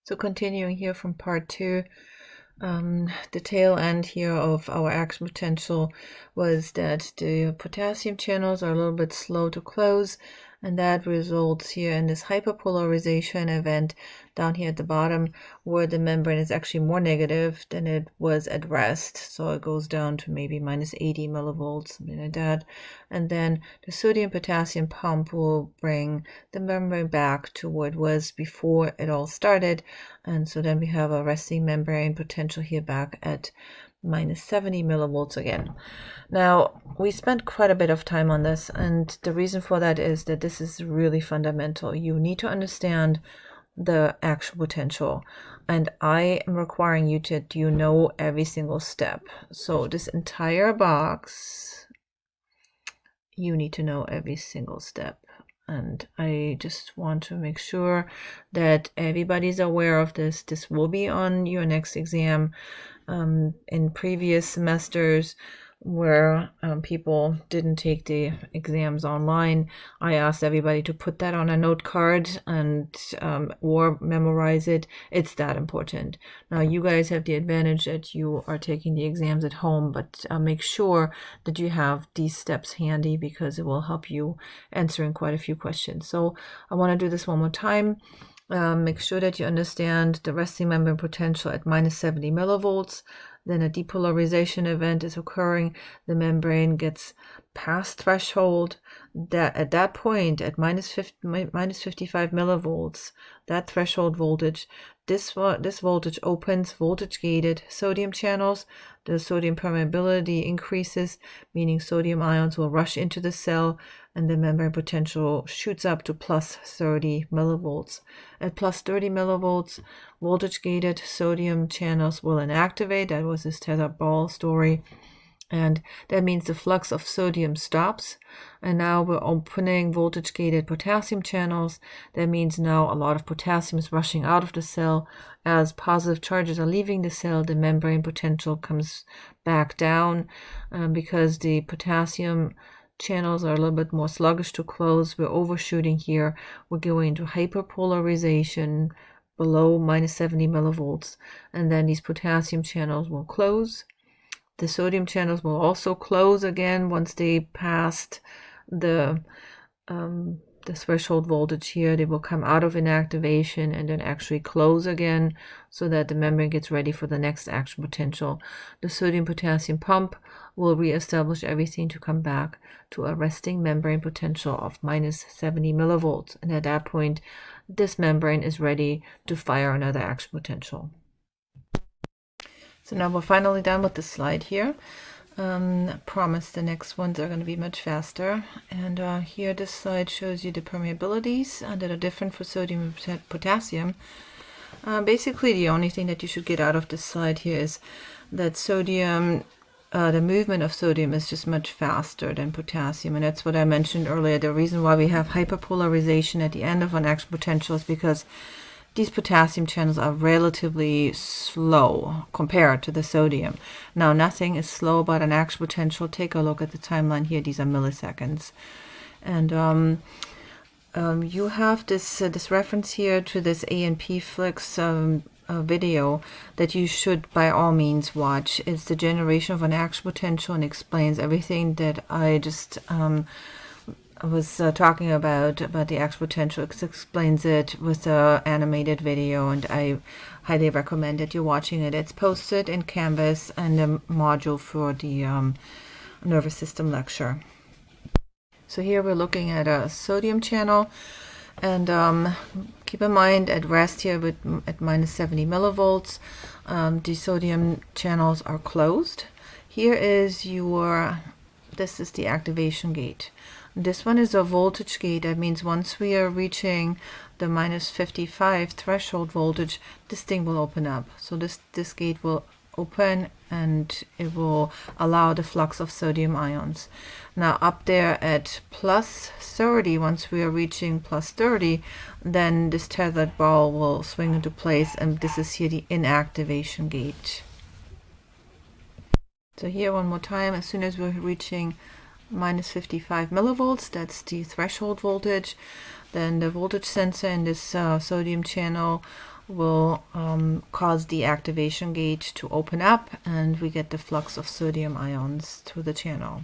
So continuing here from part 2, the tail end here of our action potential was that the potassium channels are a little bit slow to close, and that results here in this hyperpolarization event down here at the bottom, where the membrane is actually more negative than it was at rest. So it goes down to maybe minus 80 millivolts, something like that. And then the sodium potassium pump will bring the membrane back to what it was before it all started. And so then we have a resting membrane potential here back at minus 70 millivolts again. Now, we spent quite a bit of time on this, and the reason for that is that this is really fundamental. You need to understand the actual potential, and I am requiring you to know every single step. So this entire box, you need to know every single step. And I just want to make sure that everybody's aware of this. This will be on your next exam. In previous semesters where people didn't take the exams online, I asked everybody to put that on a note card and or memorize it. It's that important. Now you guys have the advantage that you are taking the exams at home, but make sure that you have these steps handy because it will help you answering quite a few questions. So I want to do this one more time. Make sure that you understand the resting membrane potential at minus 70 millivolts. Then a depolarization event is occurring. The membrane gets past threshold. That at that point, at minus 55 millivolts, that threshold voltage, this voltage opens voltage gated sodium channels. The sodium permeability increases, meaning sodium ions will rush into the cell, and the membrane potential shoots up to plus 30 millivolts. At plus 30 millivolts, voltage gated sodium channels will inactivate. That was this tethered ball story. And that means the flux of sodium stops. And now we're opening voltage gated potassium channels. That means now a lot of potassium is rushing out of the cell. As positive charges are leaving the cell, the membrane potential comes back down because the potassium channels are a little bit more sluggish to close. We're overshooting here. We're going into hyperpolarization below minus 70 millivolts. And then these potassium channels will close. The sodium channels will also close again once they passed the threshold voltage here. They will come out of inactivation and then actually close again so that the membrane gets ready for the next action potential. The sodium potassium pump will reestablish everything to come back to a resting membrane potential of minus 70 millivolts. And at that point, this membrane is ready to fire another action potential. So now we're finally done with the slide here. Promise the next ones are going to be much faster. And here this slide shows you the permeabilities that are different for sodium and potassium. Basically the only thing that you should get out of this slide here is that sodium, the movement of sodium is just much faster than potassium. And that's what I mentioned earlier. The reason why we have hyperpolarization at the end of an action potential is because these potassium channels are relatively slow compared to the sodium. Now, nothing is slow about an action potential. Take a look at the timeline here. These are milliseconds. And you have this reference here to this A&P Flix video that you should by all means watch. It's the generation of an action potential and explains everything that I just I was talking about the action potential. It explains it with an animated video, and I highly recommend that you're watching it. It's posted in Canvas and the module for the nervous system lecture. So here we're looking at a sodium channel, and keep in mind at rest here at minus 70 millivolts, the sodium channels are closed. Here is this is the activation gate. This one is a voltage gate. That means once we are reaching the minus 55 threshold voltage, this thing will open up. So this gate will open and it will allow the flux of sodium ions. Now up there at plus 30, once we are reaching plus 30, then this tethered ball will swing into place, and this is here the inactivation gate. So here one more time, as soon as we're reaching minus 55 millivolts, that's the threshold voltage, then the voltage sensor in this sodium channel will cause the activation gate to open up, and we get the flux of sodium ions through the channel.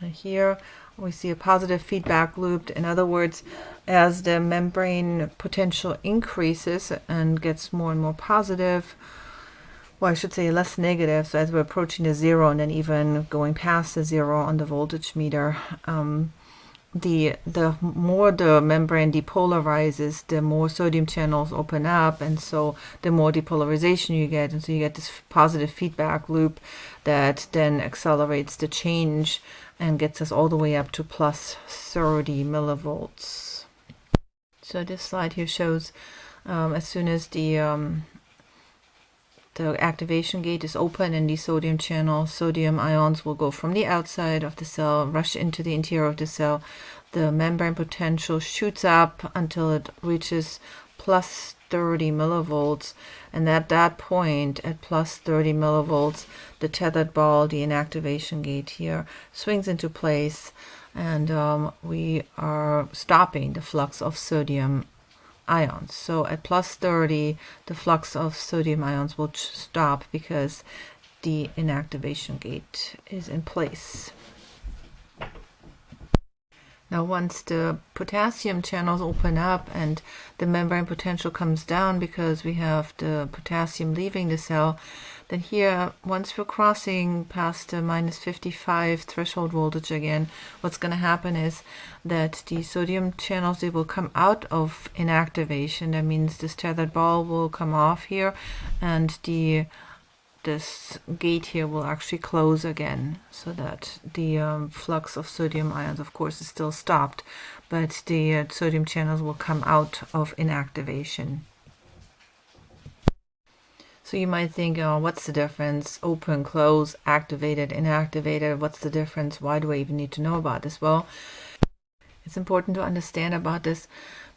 And here we see a positive feedback loop. In other words, as the membrane potential increases and gets more and more positive, well, I should say less negative, so as we're approaching the zero and then even going past the zero on the voltage meter, the more the membrane depolarizes, the more sodium channels open up, and so the more depolarization you get, and so you get this positive feedback loop that then accelerates the change and gets us all the way up to plus 30 millivolts. So this slide here shows as soon as the activation gate is open in the sodium channel, sodium ions will go from the outside of the cell, rush into the interior of the cell. The membrane potential shoots up until it reaches plus 30 millivolts, and at that point, at plus 30 millivolts, the tethered ball, the inactivation gate here, swings into place, and we are stopping the flux of sodium ions. So at plus 30, the flux of sodium ions will stop because the inactivation gate is in place. Now once the potassium channels open up and the membrane potential comes down because we have the potassium leaving the cell, then here, once we're crossing past the minus 55 threshold voltage again, what's going to happen is that the sodium channels, they will come out of inactivation. That means this tethered ball will come off here, and this gate here will actually close again, so that the flux of sodium ions, of course, is still stopped, but the sodium channels will come out of inactivation. So you might think, oh, what's the difference? Open, close, activated, inactivated. What's the difference? Why do I even need to know about this? Well, it's important to understand about this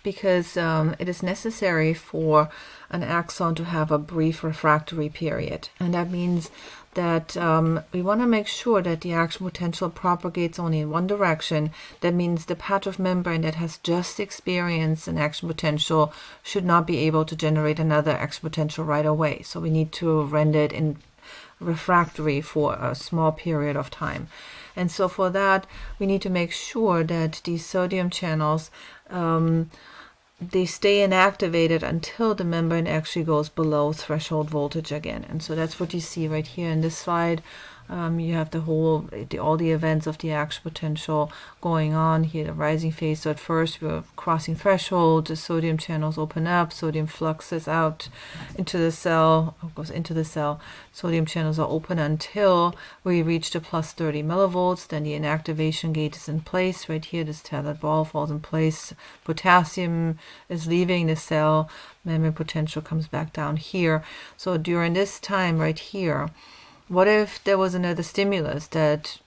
because it is necessary for an axon to have a brief refractory period. And that means that we want to make sure that the action potential propagates only in one direction. That means the patch of membrane that has just experienced an action potential should not be able to generate another action potential right away. So we need to render it in refractory for a small period of time. And so for that, we need to make sure that these sodium channels they stay inactivated until the membrane actually goes below threshold voltage again. And so that's what you see right here in this slide. You have all the events of the action potential going on here, the rising phase. So at first we're crossing threshold, the sodium channels open up, sodium fluxes out into the cell, goes into the cell. Sodium channels are open until we reach the plus 30 millivolts. Then the inactivation gate is in place. Right here, this tethered ball falls in place. Potassium is leaving the cell. Membrane potential comes back down here. So during this time right here, what if there was another stimulus that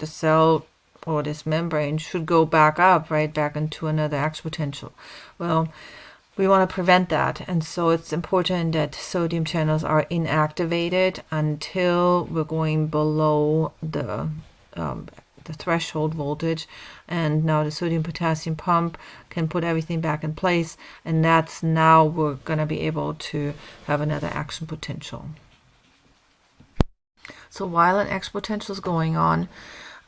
the cell or this membrane should go back up, right back into another action potential? Well, we want to prevent that, and so it's important that sodium channels are inactivated until we're going below the threshold voltage, and now the sodium potassium pump can put everything back in place, and that's now we're going to be able to have another action potential. So while an action potential is going on,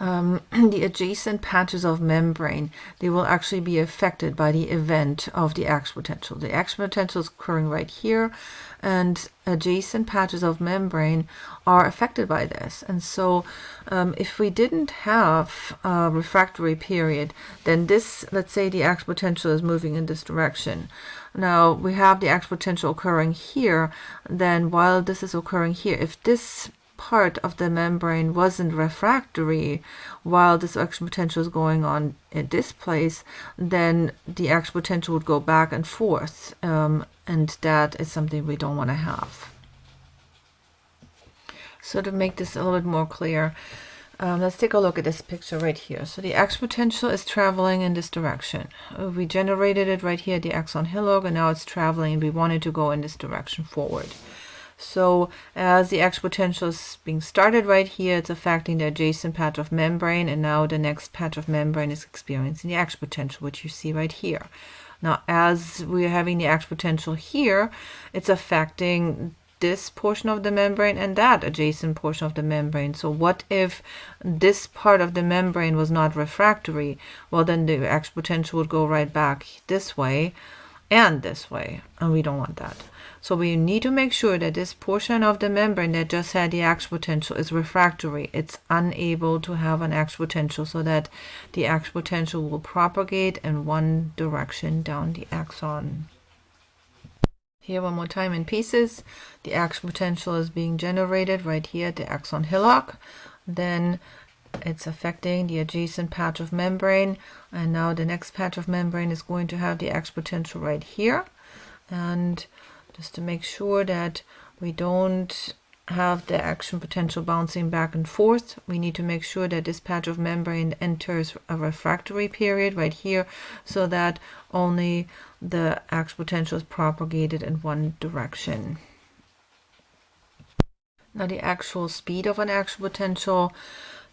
the adjacent patches of membrane, they will actually be affected by the event of the action potential. The action potential is occurring right here, and adjacent patches of membrane are affected by this. And so if we didn't have a refractory period, then this, let's say the action potential is moving in this direction. Now we have the action potential occurring here, then while this is occurring here, if this part of the membrane wasn't refractory while this action potential is going on at this place, then the action potential would go back and forth, and that is something we don't want to have. So to make this a little bit more clear, let's take a look at this picture right here. So the action potential is traveling in this direction. We generated it right here at the axon hillock, and now it's traveling, and we want it to go in this direction forward. So as the action potential is being started right here, it's affecting the adjacent patch of membrane, and now the next patch of membrane is experiencing the action potential, which you see right here. Now, as we're having the action potential here, it's affecting this portion of the membrane and that adjacent portion of the membrane. So what if this part of the membrane was not refractory? Well, then the action potential would go right back this way and this way, and we don't want that. So we need to make sure that this portion of the membrane that just had the action potential is refractory. It's unable to have an action potential, so that the action potential will propagate in one direction down the axon. Here one more time in pieces. The action potential is being generated right here at the axon hillock. Then it's affecting the adjacent patch of membrane, and now the next patch of membrane is going to have the action potential right here. And just to make sure that we don't have the action potential bouncing back and forth, we need to make sure that this patch of membrane enters a refractory period right here, so that only the action potential is propagated in one direction. Now, the actual speed of an action potential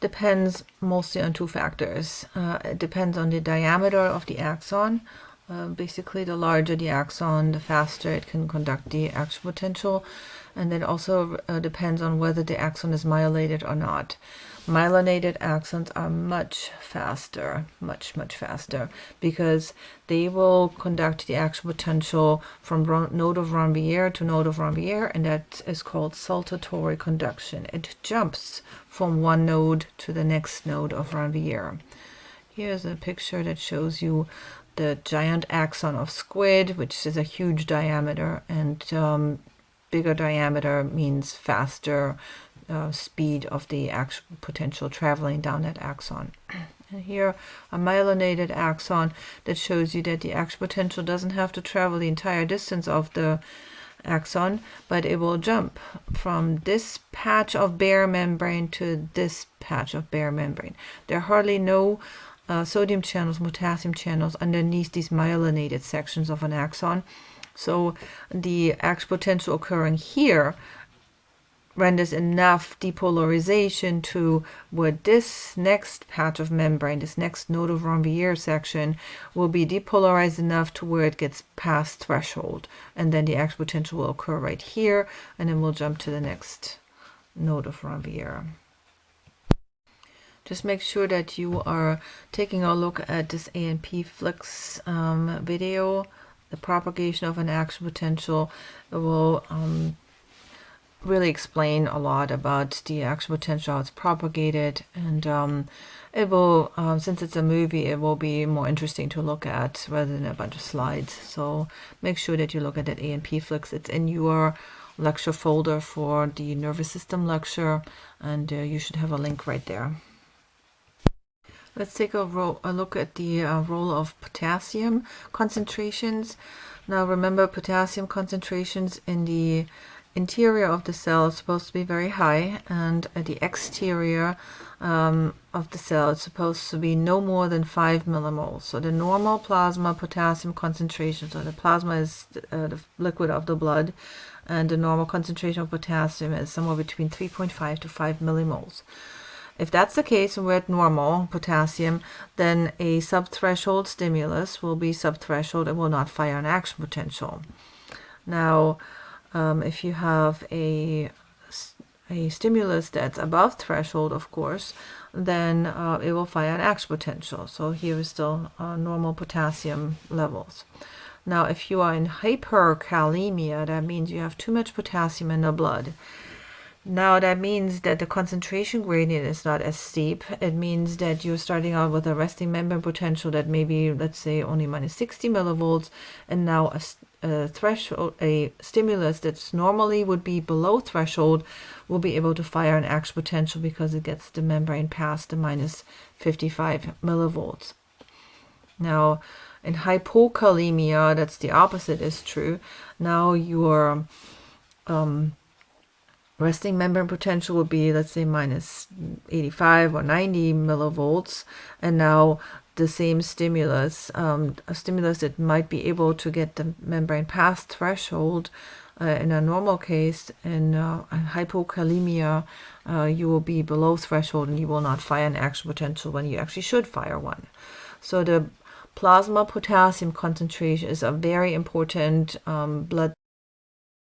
depends mostly on two factors. It depends on the diameter of the axon. Basically, the larger the axon, the faster it can conduct the action potential. And then also depends on whether the axon is myelinated or not. Myelinated axons are much faster, much faster, because they will conduct the action potential from node of Ranvier to node of Ranvier, and that is called saltatory conduction. It jumps from one node to the next node of Ranvier. Here's a picture that shows you the giant axon of squid, which is a huge diameter, and bigger diameter means faster speed of the action potential traveling down that axon. And here, a myelinated axon that shows you that the action potential doesn't have to travel the entire distance of the axon, but it will jump from this patch of bare membrane to this patch of bare membrane. There are hardly no sodium channels, potassium channels underneath these myelinated sections of an axon. So the action potential occurring here renders enough depolarization to where this next patch of membrane, this next node of Ranvier section, will be depolarized enough to where it gets past threshold. And then the action potential will occur right here, and then we'll jump to the next node of Ranvier. Just make sure that you are taking a look at this A&P Flix video. The propagation of an action potential. It will really explain a lot about the action potential, how it's propagated, and it will, since it's a movie, it will be more interesting to look at rather than a bunch of slides. So make sure that you look at that A&P Flix. It's in your lecture folder for the nervous system lecture, and you should have a link right there. Let's take a look at the role of potassium concentrations. Now remember, potassium concentrations in the interior of the cell is supposed to be very high, and at the exterior of the cell is supposed to be no more than 5 millimoles. So the normal plasma potassium concentration, so the plasma is the liquid of the blood, and the normal concentration of potassium is somewhere between 3.5 to 5 millimoles. If that's the case and we're at normal potassium, then a subthreshold stimulus will be subthreshold and will not fire an action potential. Now, if you have a stimulus that's above threshold, of course, then it will fire an action potential. So here is still normal potassium levels. Now, if you are in hyperkalemia, that means you have too much potassium in the blood. Now that means that the concentration gradient is not as steep. It means that you're starting out with a resting membrane potential that may be, let's say, only minus 60 millivolts, and now a threshold, a stimulus that's normally would be below threshold, will be able to fire an action potential because it gets the membrane past the minus 55 millivolts. Now, in hypokalemia, that's the opposite is true. Now your resting membrane potential would be, let's say, minus 85 or 90 millivolts, and now the same stimulus, a stimulus that might be able to get the membrane past threshold in a normal case, in hypokalemia, you will be below threshold and you will not fire an action potential when you actually should fire one. So the Plasma potassium concentration is a very important blood